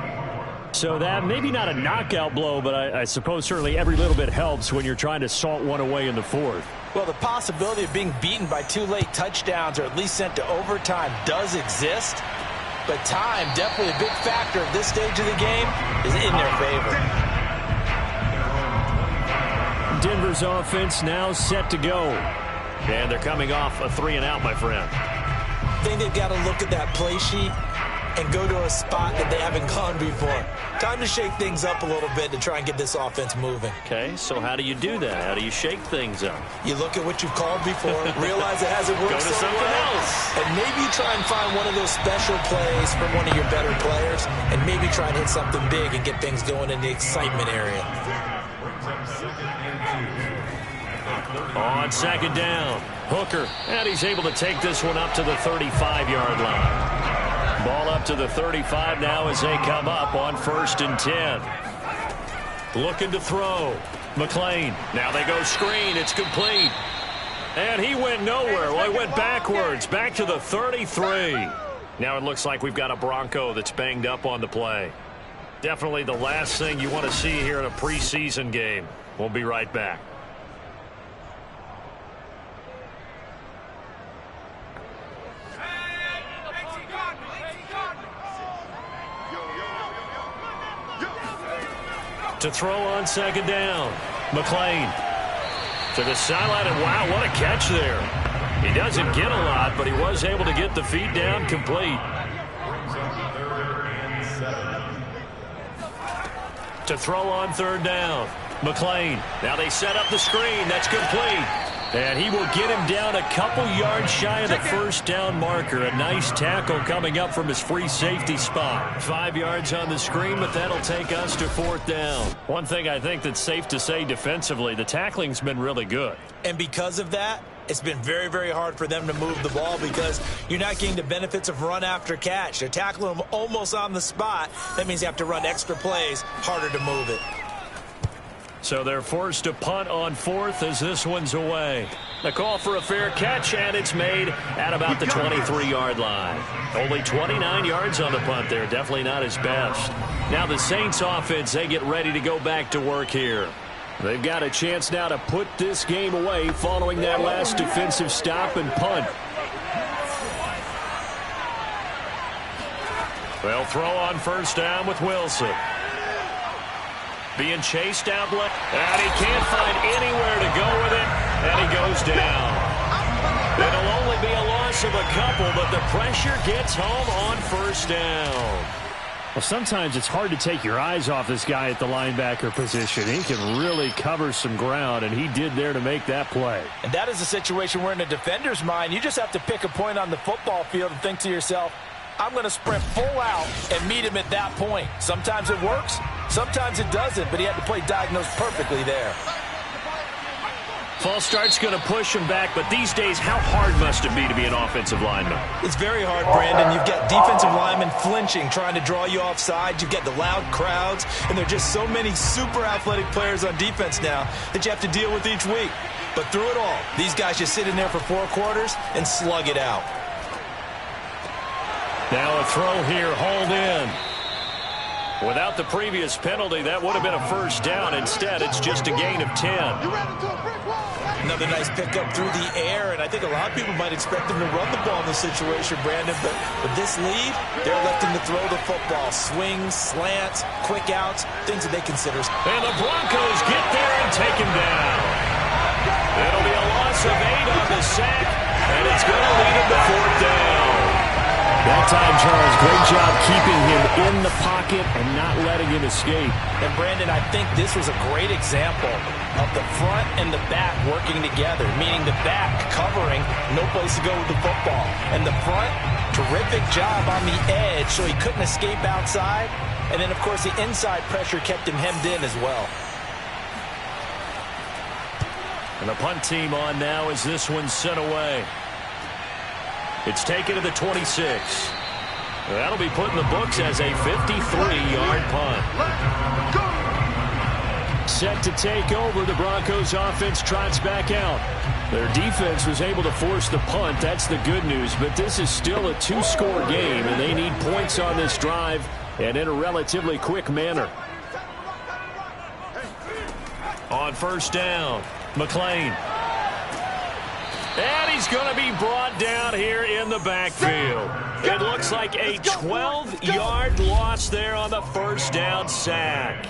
So that maybe not a knockout blow, but I suppose certainly every little bit helps when you're trying to salt one away in the fourth. Well, the possibility of being beaten by 2 late touchdowns or at least sent to overtime does exist. But time, definitely a big factor at this stage of the game, is in their favor. Denver's offense now set to go. And they're coming off a 3-and-out, my friend. I think they've got to look at that play sheet and go to a spot that they haven't gone before. Time to shake things up a little bit to try and get this offense moving. Okay, so how do you do that? How do you shake things up? You look at what you've called before, realize it hasn't worked Go to so something well, else. and maybe try and find one of those special plays from one of your better players, and maybe try and hit something big and get things going in the excitement area. On 2nd down, Hooker, and he's able to take this one up to the 35-yard line. Ball up to the 35 now as they come up on 1st and 10. Looking to throw. McLean. Now they go screen. It's complete. And he went nowhere. Well, he went backwards. Back to the 33. Now it looks like we've got a Bronco that's banged up on the play. Definitely the last thing you want to see here in a preseason game. We'll be right back. To throw on 2nd down. McLean to the sideline, and wow, what a catch there. He doesn't get a lot, but he was able to get the feet down complete. To throw on 3rd down. McLean. Now they set up the screen. That's complete. And he will get him down a couple yards shy of the 1st down marker. A nice tackle coming up from his free safety spot. 5 yards on the screen, but that'll take us to 4th down. One thing I think that's safe to say defensively, the tackling's been really good. And because of that, it's been very, very hard for them to move the ball because you're not getting the benefits of run after catch. They're tackling them almost on the spot. That means you have to run extra plays, harder to move it. So they're forced to punt on 4th as this one's away. The call for a fair catch, and it's made at about the 23-yard line. Only 29 yards on the punt there. Definitely not his best. Now the Saints offense, they get ready to go back to work here. They've got a chance now to put this game away following that last defensive stop and punt. They'll throw on 1st down with Wilson. Being chased out left, and he can't find anywhere to go with it, and he goes down. It'll only be a loss of a couple, but the pressure gets home on 1st down. Well, sometimes it's hard to take your eyes off this guy at the linebacker position. He can really cover some ground, and he did there to make that play. And that is a situation where in a defender's mind, you just have to pick a point on the football field and think to yourself, I'm going to sprint full out and meet him at that point. Sometimes it works, sometimes it doesn't, but he had to play diagnosed perfectly there. False start's going to push him back, but these days, how hard must it be to be an offensive lineman? It's very hard, Brandon. You've got defensive linemen flinching, trying to draw you offside. You've got the loud crowds, and there are just so many super athletic players on defense now that you have to deal with each week. But through it all, these guys just sit in there for 4 quarters and slug it out. Now a throw here, hauled in. Without the previous penalty, that would have been a 1st down. Instead, it's just a gain of 10. Another nice pickup through the air, and I think a lot of people might expect them to run the ball in this situation, Brandon, but with this lead, they're electing to throw the football. Swings, slants, quick outs, things that they consider. And the Broncos get there and take him down. It'll be a loss of 8 on the sack, and it's going to lead him to 4th down. That time, Charles, great job keeping him in the pocket and not letting him escape. And, Brandon, I think this was a great example of the front and the back working together, meaning the back covering, no place to go with the football. And the front, terrific job on the edge so he couldn't escape outside. And then, of course, the inside pressure kept him hemmed in as well. And the punt team on now as this one's sent away. It's taken to the 26. That'll be put in the books as a 53-yard punt. Set to take over, the Broncos offense trots back out. Their defense was able to force the punt. That's the good news, but this is still a 2-score game, and they need points on this drive and in a relatively quick manner. On first down, McLean. And he's going to be brought down here in the backfield. It looks like a 12-yard loss there on the first down sack.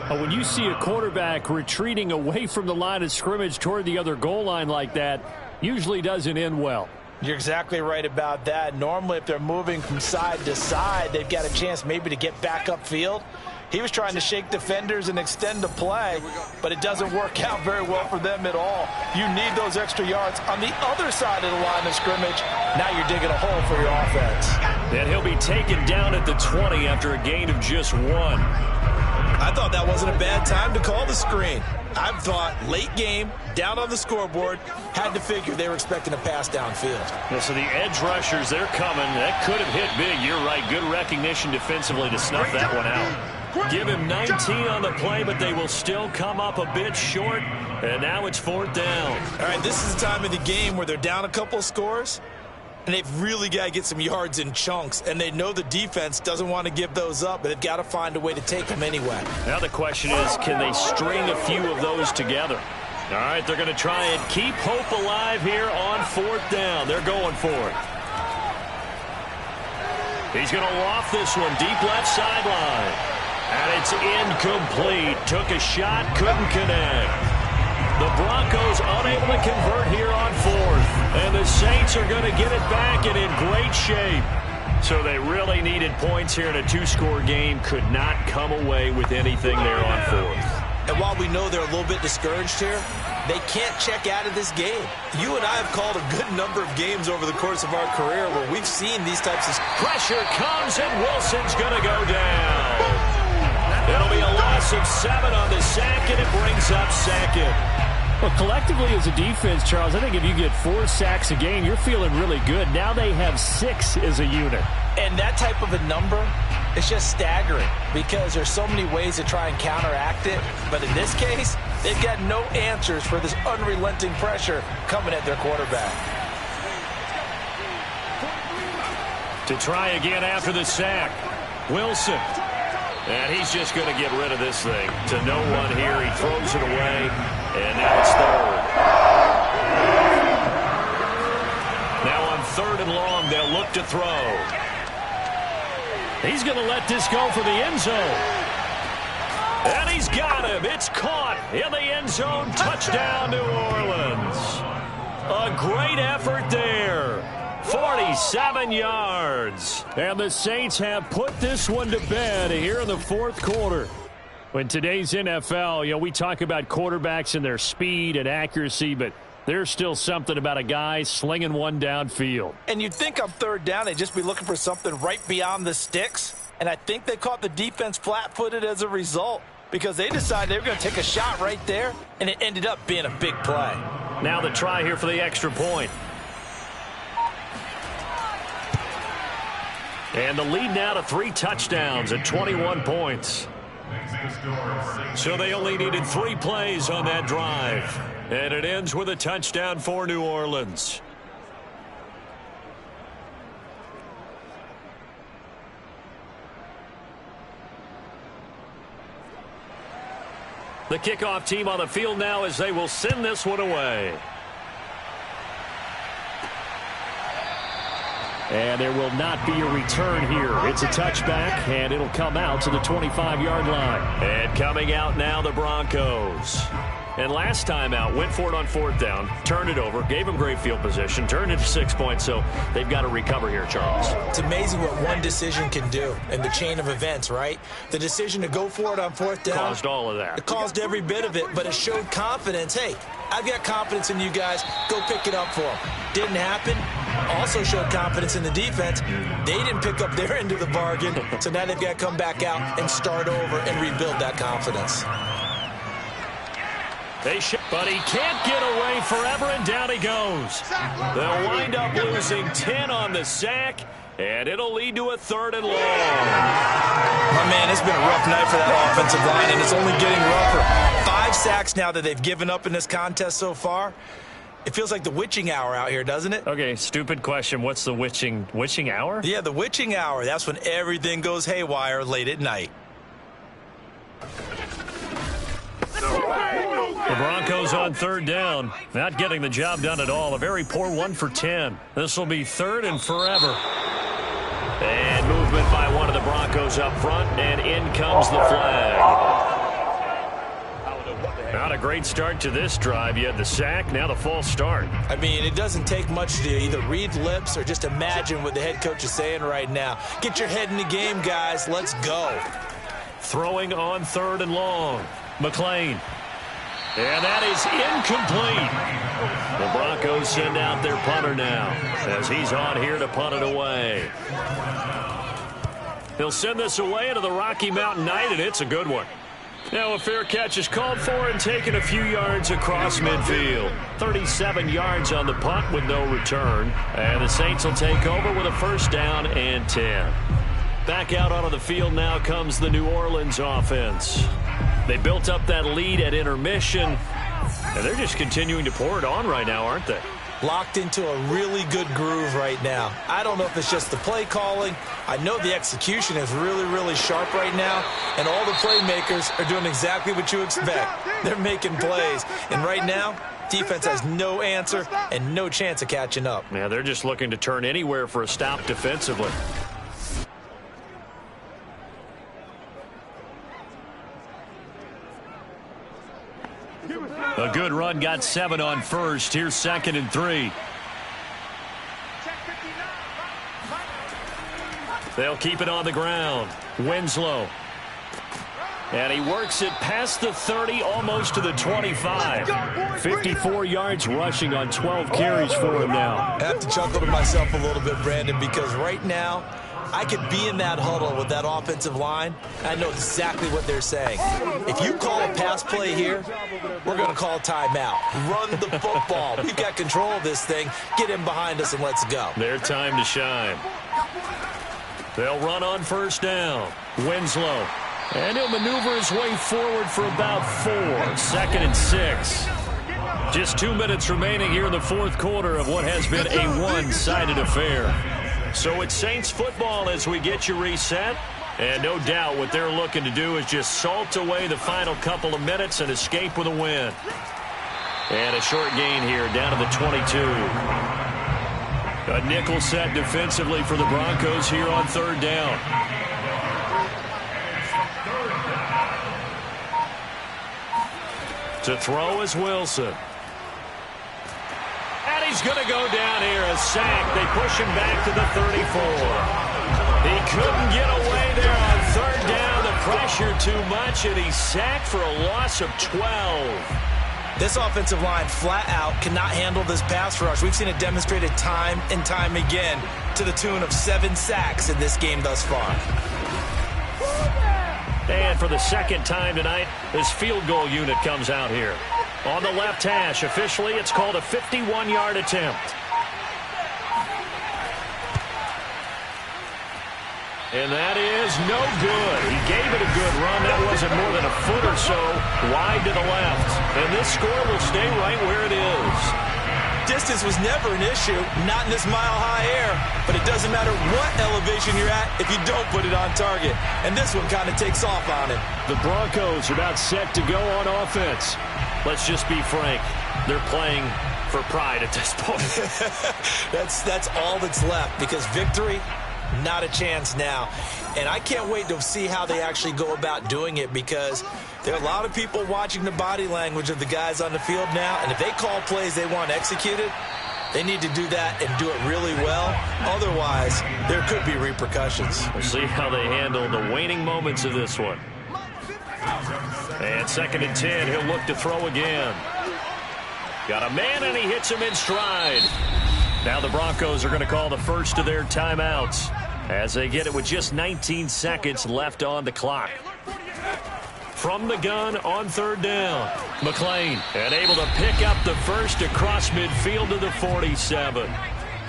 When you see a quarterback retreating away from the line of scrimmage toward the other goal line like that, usually doesn't end well. You're exactly right about that. Normally, if they're moving from side to side, they've got a chance maybe to get back upfield. He was trying to shake defenders and extend the play, but it doesn't work out very well for them at all. You need those extra yards on the other side of the line of scrimmage. Now you're digging a hole for your offense. And he'll be taken down at the 20 after a gain of just 1. I thought that wasn't a bad time to call the screen. I thought late game, down on the scoreboard, had to figure they were expecting a pass downfield. Yeah, so the edge rushers, they're coming. That could have hit big. You're right. Good recognition defensively to snuff that one out. Give him 19 on the play, but they will still come up a bit short. And now it's 4th down. All right, this is the time of the game where they're down a couple of scores, and they've really got to get some yards in chunks. And they know the defense doesn't want to give those up, but they've got to find a way to take them anyway. Now the question is, can they string a few of those together? All right, they're going to try and keep hope alive here on 4th down. They're going for it. He's going to loft this one deep left sideline. And it's incomplete. Took a shot, couldn't connect. The Broncos unable to convert here on 4th. And the Saints are going to get it back and in great shape. So they really needed points here in a 2-score game. Could not come away with anything there on 4th. And while we know they're a little bit discouraged here, they can't check out of this game. You and I have called a good number of games over the course of our career where we've seen these types of... Pressure comes and Wilson's going to go down. It'll be a loss of 7 on the sack, and it brings up 2nd. Well, collectively as a defense, Charles, I think if you get 4 sacks a game, you're feeling really good. Now they have 6 as a unit. And that type of a number is just staggering because there's so many ways to try and counteract it. But in this case, they've got no answers for this unrelenting pressure coming at their quarterback. To try again after the sack, Wilson. And he's just going to get rid of this thing. To no one here. He throws it away. And now it's 3rd. Now on 3rd and long, they'll look to throw. He's going to let this go for the end zone. And he's got him. It's caught in the end zone. Touchdown, New Orleans. A great effort there. 47 yards. And the Saints have put this one to bed here in the 4th quarter. In today's NFL, we talk about quarterbacks and their speed and accuracy, but there's still something about a guy slinging one downfield. And you'd think on 3rd down, they'd just be looking for something right beyond the sticks. And I think they caught the defense flat-footed as a result because they decided they were going to take a shot right there, and it ended up being a big play. Now the try here for the extra point. And the lead now to 3 touchdowns at 21 points. So they only needed 3 plays on that drive. And it ends with a touchdown for New Orleans. The kickoff team on the field now as they will send this one away. And there will not be a return here. It's a touchback, and it'll come out to the 25-yard line. And coming out now, the Broncos. And last time out, went for it on 4th down, turned it over, gave them great field position, turned it to 6 points, so they've got to recover here, Charles. It's amazing what one decision can do in the chain of events, right? The decision to go for it on 4th down. Caused all of that. It caused every bit of it, but it showed confidence. Hey, I've got confidence in you guys. Go pick it up for them. Didn't happen. Also showed confidence in the defense. They didn't pick up their end of the bargain, so now they've got to come back out and start over and rebuild that confidence. But he can't get away forever, and down he goes. They'll wind up losing 10 on the sack, and it'll lead to a 3rd and long. My man, it's been a rough night for that offensive line, and it's only getting rougher. 5 sacks now that they've given up in this contest so far. It feels like the witching hour out here, doesn't it? Okay, stupid question. What's the witching hour? Yeah, the witching hour. That's when everything goes haywire late at night. The Broncos on third down. Not getting the job done at all. A very poor 1 for 10. This will be third and forever. And movement by one of the Broncos up front, and in comes the flag. Not a great start to this drive. You had the sack, now the false start. I mean, it doesn't take much to either read lips or just imagine what the head coach is saying right now. Get your head in the game, guys. Let's go. Throwing on third and long. McLean. And that is incomplete. The Broncos send out their punter now as he's on here to punt it away. He'll send this away into the Rocky Mountain Night, and it's a good one. Now a fair catch is called for and taken a few yards across midfield. 37 yards on the punt with no return. And the Saints will take over with a first down and 10. Back out onto the field now comes the New Orleans offense. They built up that lead at intermission, and they're just continuing to pour it on right now, aren't they? Locked into a really good groove right now. I don't know if it's just the play calling. I know the execution is really, really sharp right now, and all the playmakers are doing exactly what you expect. They're making plays, and right now, defense has no answer and no chance of catching up. Yeah, they're just looking to turn anywhere for a stop defensively. A good run, got 7 on first. Here's 2nd and 3. They'll keep it on the ground. Winslow. And he works it past the 30, almost to the 25. 54 yards rushing on 12 carries for him now. I have to chuckle to myself a little bit, Brandon, because right now, I could be in that huddle with that offensive line. I know exactly what they're saying. If you call a pass play here, we're going to call timeout. Run the football. We've got control of this thing. Get in behind us and let's go. Their time to shine. They'll run on first down. Winslow. And he'll maneuver his way forward for about 4. 2nd and 6. Just 2 minutes remaining here in the fourth quarter of what has been a one-sided affair. So it's Saints football as we get you reset. And no doubt what they're looking to do is just salt away the final couple of minutes and escape with a win. And a short gain here down to the 22. A nickel set defensively for the Broncos here on third down. To throw is Wilson. And he's going to go down here, a sack. They push him back to the 34. He couldn't get away there on third down. The pressure too much, and he's sacked for a loss of 12. This offensive line flat out cannot handle this pass rush. We've seen it demonstrated time and time again to the tune of 7 sacks in this game thus far. And for the second time tonight, this field goal unit comes out here. On the left hash, officially, it's called a 51-yard attempt. And that is no good. He gave it a good run. That wasn't more than a foot or so wide to the left. And this score will stay right where it is. Distance was never an issue, not in this mile-high air. But it doesn't matter what elevation you're at if you don't put it on target. And this one kind of takes off on it. The Broncos are about set to go on offense. Let's just be frank. They're playing for pride at this point. That's all that's left, because victory, not a chance now. And I can't wait to see how they actually go about doing it, because there are a lot of people watching the body language of the guys on the field now, and if they call plays they want executed, they need to do that and do it really well. Otherwise, there could be repercussions. We'll see how they handle the waning moments of this one. And 2nd and 10, he'll look to throw again. Got a man, and he hits him in stride. Now the Broncos are going to call the first of their timeouts as they get it with just 19 seconds left on the clock. From the gun on third down, McLean, and able to pick up the first across midfield to the 47.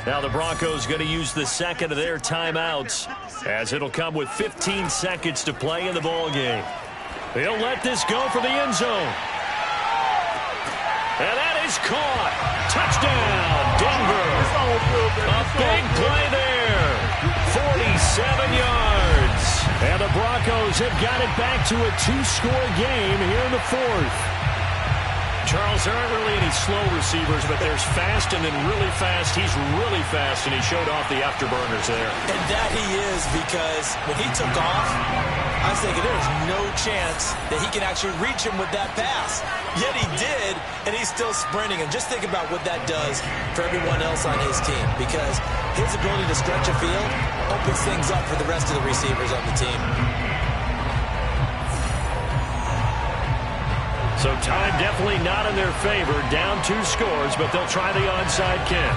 Now the Broncos going to use the second of their timeouts as it'll come with 15 seconds to play in the ball game. He'll let this go for the end zone. And that is caught. Touchdown, Denver. A big play there. 47 yards. And the Broncos have got it back to a 2-score game here in the fourth. Charles, there aren't really any slow receivers, but there's fast and then really fast. He's really fast, and he showed off the afterburners there. And that he is, because when he took off, I was thinking there's no chance that he can actually reach him with that pass. Yet he did, and he's still sprinting. And just think about what that does for everyone else on his team, because his ability to stretch a field opens things up for the rest of the receivers on the team. So time definitely not in their favor. Down 2 scores, but they'll try the onside kick.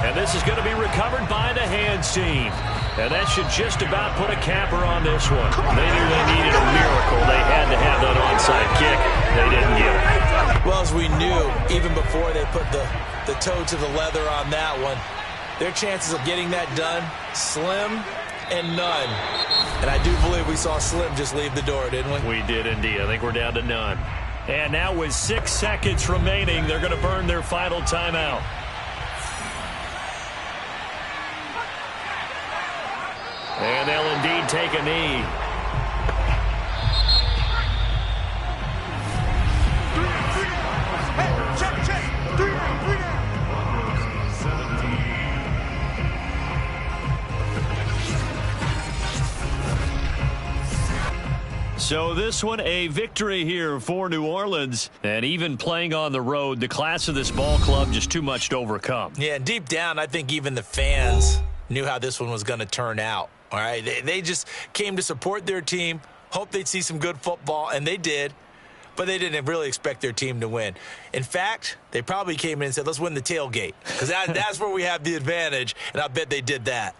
And this is going to be recovered by the hands team. And that should just about put a capper on this one. They knew they needed a miracle. They had to have that onside kick. They didn't get it. Well, as we knew, even before they put the toe to the leather on that one, their chances of getting that done, slim and none. And I do believe we saw Slim just leave the door, didn't we? We did indeed. I think we're down to none. And now with 6 seconds remaining, they're going to burn their final timeout. And they'll indeed take a knee. So this one, a victory here for New Orleans. And even playing on the road, the class of this ball club just too much to overcome. Yeah, deep down, I think even the fans knew how this one was going to turn out. All right, they just came to support their team, hoped they'd see some good football, and they did. But they didn't really expect their team to win. In fact, they probably came in and said, let's win the tailgate, because that's where we have the advantage, and I bet they did that.